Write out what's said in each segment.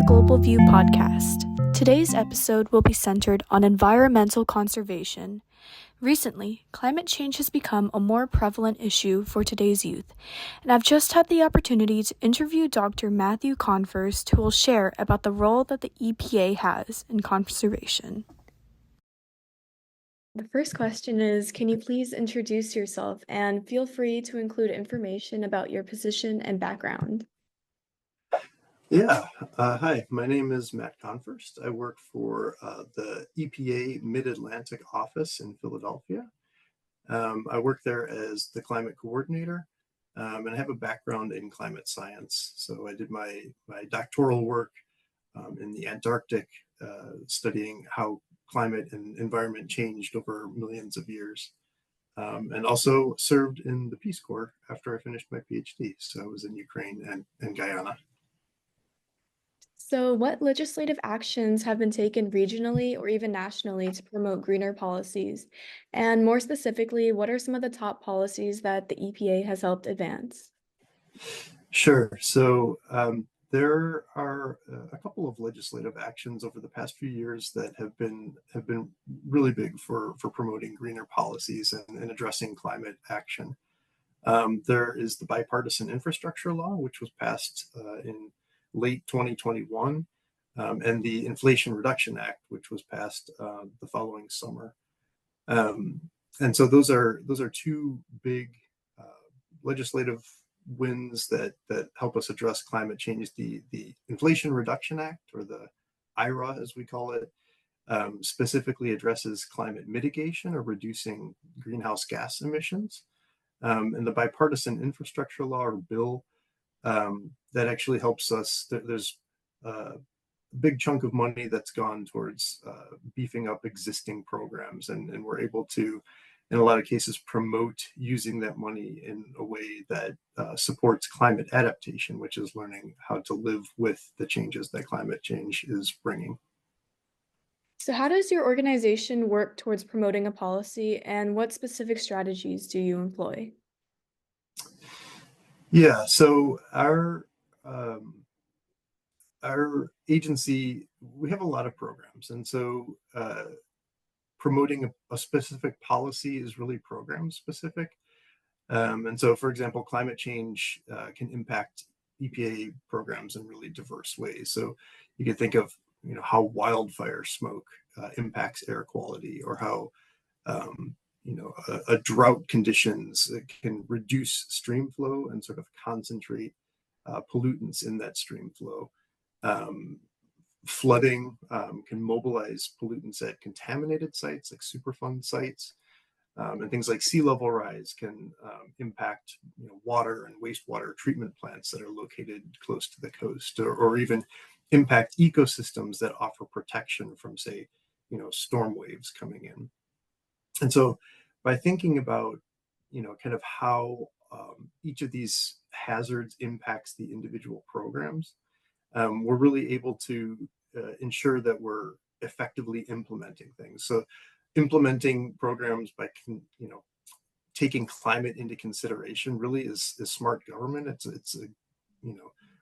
Global View podcast. Today's episode will be centered on environmental conservation. Recently, climate change has become a more prevalent issue for today's youth, and I've just had the opportunity to interview Dr. Matthew Konfirst, who will share about the role that the EPA has in conservation. The first question is, can you please introduce yourself and feel free to include information about your position and background? Hi, my name is Matt Konfirst. I work for the EPA Mid-Atlantic office in Philadelphia. I work there as the climate coordinator, and I have a background in climate science. So I did my doctoral work in the Antarctic, studying how climate and environment changed over millions of years, and also served in the Peace Corps after I finished my PhD. So I was in Ukraine and Guyana. So, what legislative actions have been taken regionally or even nationally to promote greener policies? And more specifically, what are some of the top policies that the EPA has helped advance? Sure. So there are a couple of legislative actions over the past few years that have been really big for promoting greener policies and addressing climate action. There is the bipartisan infrastructure law, which was passed in late 2021, and the Inflation Reduction Act, which was passed the following summer. And so those are two big legislative wins that help us address climate change. The Inflation Reduction Act, or the IRA as we call it, specifically addresses climate mitigation or reducing greenhouse gas emissions. And the bipartisan infrastructure law, or bill, that actually helps us. There's a big chunk of money that's gone towards beefing up existing programs, and we're able to, in a lot of cases, promote using that money in a way that supports climate adaptation, which is learning how to live with the changes that climate change is bringing. So, how does your organization work towards promoting a policy, and what specific strategies do you employ? Yeah, so our agency, we have a lot of programs, and so promoting a specific policy is really program specific. And so, for example, climate change can impact EPA programs in really diverse ways. So you can think of how wildfire smoke impacts air quality, or how a drought conditions can reduce stream flow and sort of concentrate pollutants in that stream flow. Flooding can mobilize pollutants at contaminated sites like Superfund sites, and things like sea level rise can impact water and wastewater treatment plants that are located close to the coast, or even impact ecosystems that offer protection from, say, storm waves coming in. And so by thinking about kind of how each of these hazards impacts the individual programs, we're really able to ensure that we're effectively implementing things. So implementing programs by taking climate into consideration really is smart government.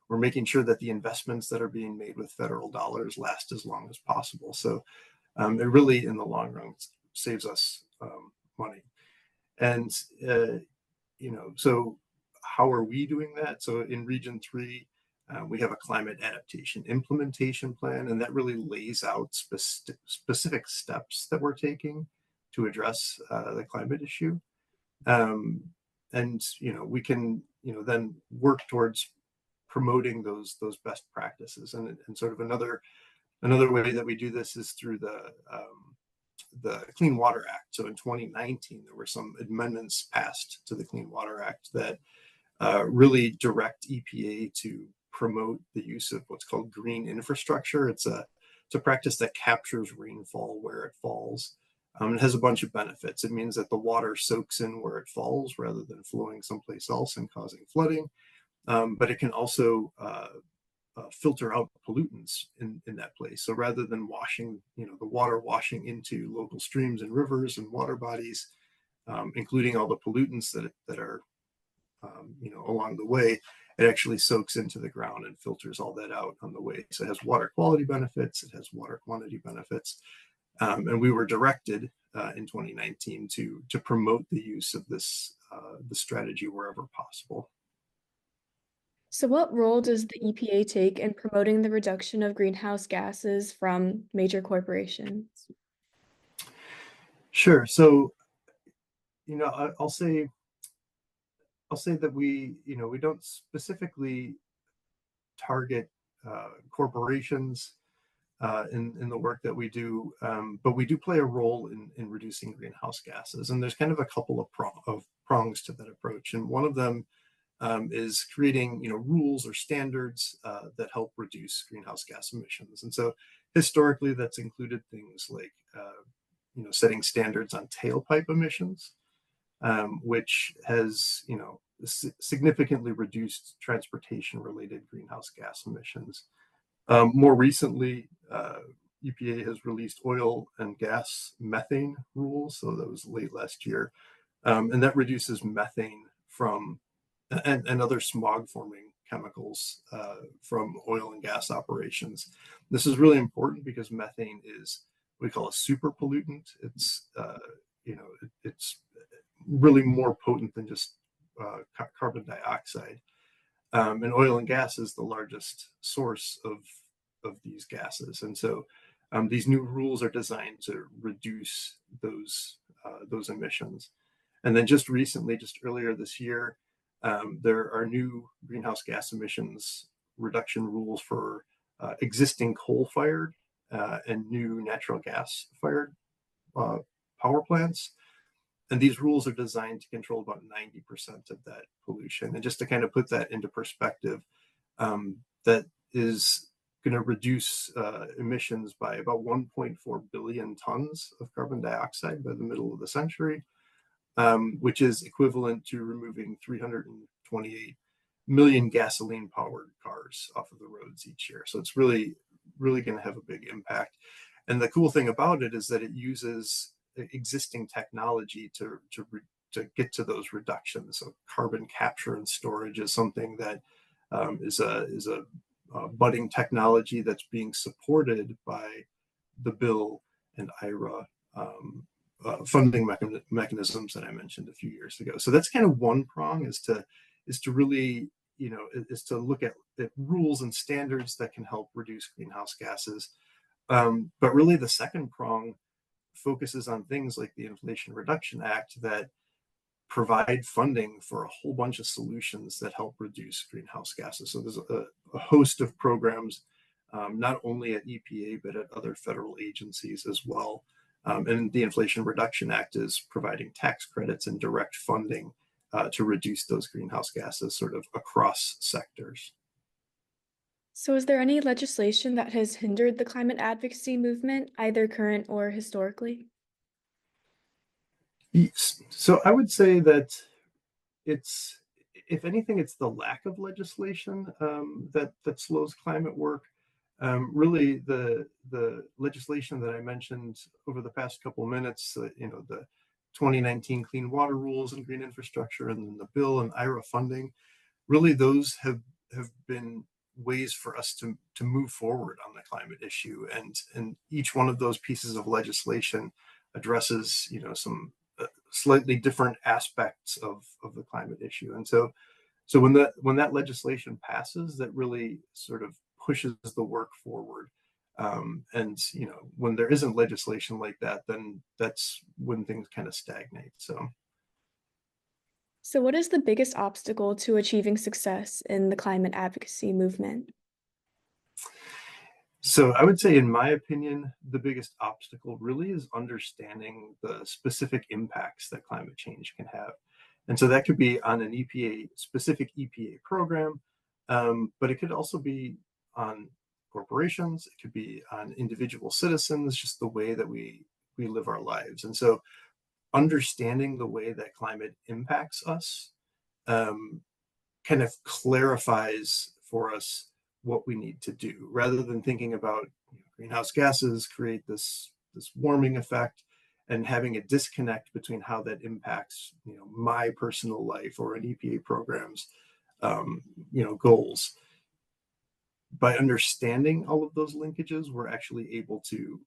We're making sure that the investments that are being made with federal dollars last as long as possible. So it really, in the long run, saves us money. And so how are we doing that? So in Region 3, we have a climate adaptation implementation plan, and that really lays out specific steps that we're taking to address the climate issue. And we can then work towards promoting those best practices. And sort of another way that we do this is through the Clean Water Act. So in 2019, there were some amendments passed to the Clean Water Act that really direct EPA to promote the use of what's called green infrastructure. It's a practice that captures rainfall where it falls. It has a bunch of benefits. It means that the water soaks in where it falls rather than flowing someplace else and causing flooding. But it can also filter out pollutants in that place. So rather than washing, the water washing into local streams and rivers and water bodies, including all the pollutants that are along the way, it actually soaks into the ground and filters all that out on the way. So it has water quality benefits, it has water quantity benefits. And we were directed in 2019 to promote the use of this strategy wherever possible. So, what role does the EPA take in promoting the reduction of greenhouse gases from major corporations? Sure. So, I'll say that we don't specifically target corporations in the work that we do, but we do play a role in reducing greenhouse gases. And there's kind of a couple of prongs to that approach. And one of them is creating rules or standards that help reduce greenhouse gas emissions. And so historically, that's included things like setting standards on tailpipe emissions, which has significantly reduced transportation related greenhouse gas emissions. More recently, EPA has released oil and gas methane rules, so that was late last year, and that reduces methane from and other smog forming chemicals from oil and gas operations. This is really important because methane is what we call a super pollutant. It's really more potent than just carbon dioxide. And oil and gas is the largest source of these gases. And so these new rules are designed to reduce those emissions. And then just recently, just earlier this year, there are new greenhouse gas emissions reduction rules for existing coal-fired and new natural gas-fired power plants. And these rules are designed to control about 90% of that pollution. And just to kind of put that into perspective, that is going to reduce emissions by about 1.4 billion tons of carbon dioxide by the middle of the century, which is equivalent to removing 328 million gasoline powered cars off of the roads each year. So it's really, really going to have a big impact. And the cool thing about it is that it uses existing technology to get to those reductions. So carbon capture and storage is something that is a budding technology that's being supported by the bill and IRA funding mechanisms that I mentioned a few years ago. So that's kind of one prong, is to really is to look at rules and standards that can help reduce greenhouse gases. But really the second prong focuses on things like the Inflation Reduction Act that provide funding for a whole bunch of solutions that help reduce greenhouse gases. So there's a host of programs, not only at EPA, but at other federal agencies as well. And the Inflation Reduction Act is providing tax credits and direct funding to reduce those greenhouse gases sort of across sectors. So, is there any legislation that has hindered the climate advocacy movement, either current or historically? So I would say that it's, if anything, it's the lack of legislation that slows climate work. Really, the legislation that I mentioned over the past couple of minutes, the 2019 Clean Water Rules and Green Infrastructure, and then the bill and IRA funding, really those have been ways for us to move forward on the climate issue. And each one of those pieces of legislation addresses some slightly different aspects of the climate issue. And so when that legislation passes, that really sort of pushes the work forward. And when there isn't legislation like that, then that's when things kind of stagnate. So, what is the biggest obstacle to achieving success in the climate advocacy movement? So I would say, in my opinion, the biggest obstacle really is understanding the specific impacts that climate change can have. And so that could be on an specific EPA program, but it could also be on corporations. It could be on individual citizens, just the way that we live our lives. And so understanding the way that climate impacts us um, kind of clarifies for us what we need to do, rather than thinking about greenhouse gases create this warming effect and having a disconnect between how that impacts my personal life or an EPA program's goals. By understanding all of those linkages, we're actually able to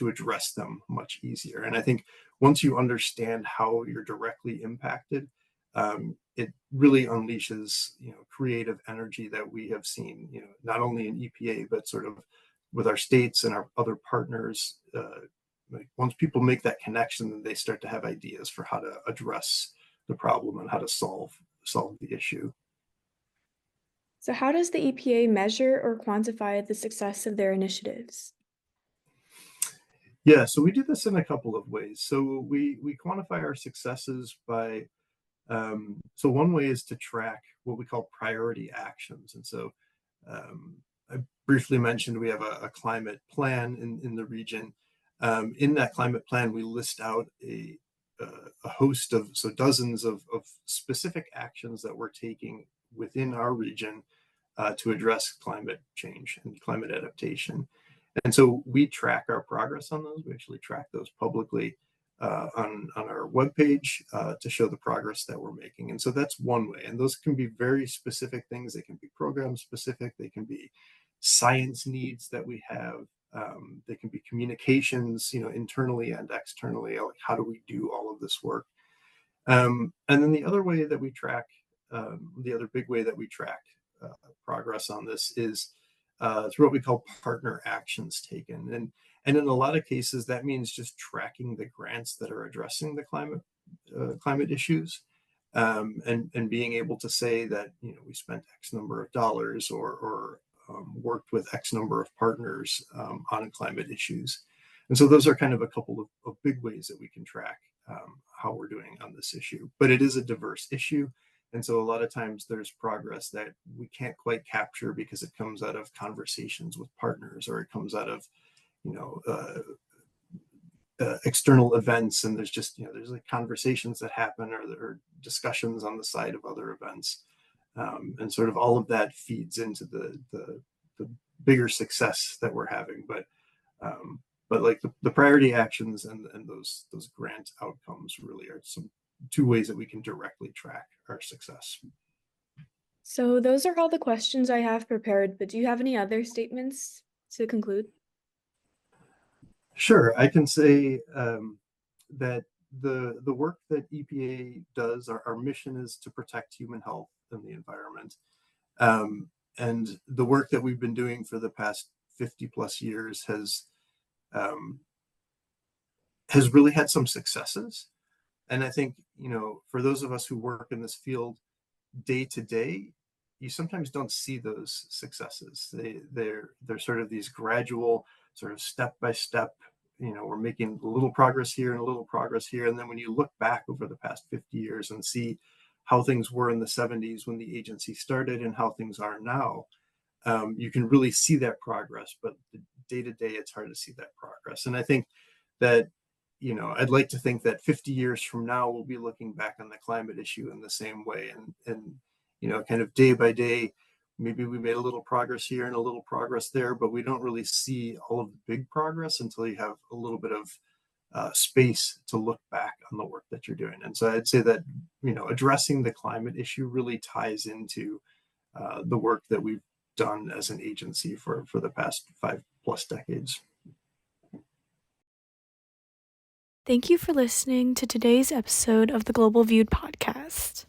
address them much easier. And I think once you understand how you're directly impacted, it really unleashes creative energy that we have seen, not only in EPA but sort of with our states and our other partners. Like once people make that connection, then they start to have ideas for how to address the problem and how to solve the issue. So, how does the EPA measure or quantify the success of their initiatives? Yeah, so we do this in a couple of ways. So we quantify our successes by so one way is to track what we call priority actions. And so I briefly mentioned we have a climate plan in the region. In that climate plan, we list out a host of, so dozens of specific actions that we're taking within our region to address climate change and climate adaptation. And so we track our progress on those. We actually track those publicly on our webpage to show the progress that we're making. And so that's one way. And those can be very specific things. They can be program specific. They can be science needs that we have. They can be communications, internally and externally. Like how do we do all of this work? And then the other way that we track, the other big way that we track progress on this is through what we call partner actions taken. And in a lot of cases, that means just tracking the grants that are addressing the climate issues, and being able to say that we spent X number of dollars or worked with X number of partners on climate issues. And so those are kind of a couple of big ways that we can track how we're doing on this issue. But it is a diverse issue. And so a lot of times there's progress that we can't quite capture because it comes out of conversations with partners, or it comes out of, external events. And there's just, there's like conversations that happen or discussions on the side of other events. And sort of all of that feeds into the bigger success that we're having. But like the priority actions and those grant outcomes really are some two ways that we can directly track our success. So, those are all the questions I have prepared, but do you have any other statements to conclude? Sure, I can say that the work that EPA does, our mission is to protect human health and the environment. And the work that we've been doing for the past 50 plus years um, has really had some successes. And I think, for those of us who work in this field day to day, you sometimes don't see those successes. They're sort of these gradual, sort of step by step. We're making a little progress here and a little progress here, and then when you look back over the past 50 years and see how things were in the 70s when the agency started and how things are now, you can really see that progress. But day to day, it's hard to see that progress. And I think that I'd like to think that 50 years from now, we'll be looking back on the climate issue in the same way. And kind of day by day, maybe we made a little progress here and a little progress there, but we don't really see all of the big progress until you have a little bit of space to look back on the work that you're doing. And so I'd say that, addressing the climate issue really ties into the work that we've done as an agency for the past 5+ decades. Thank you for listening to today's episode of the Global Viewed podcast.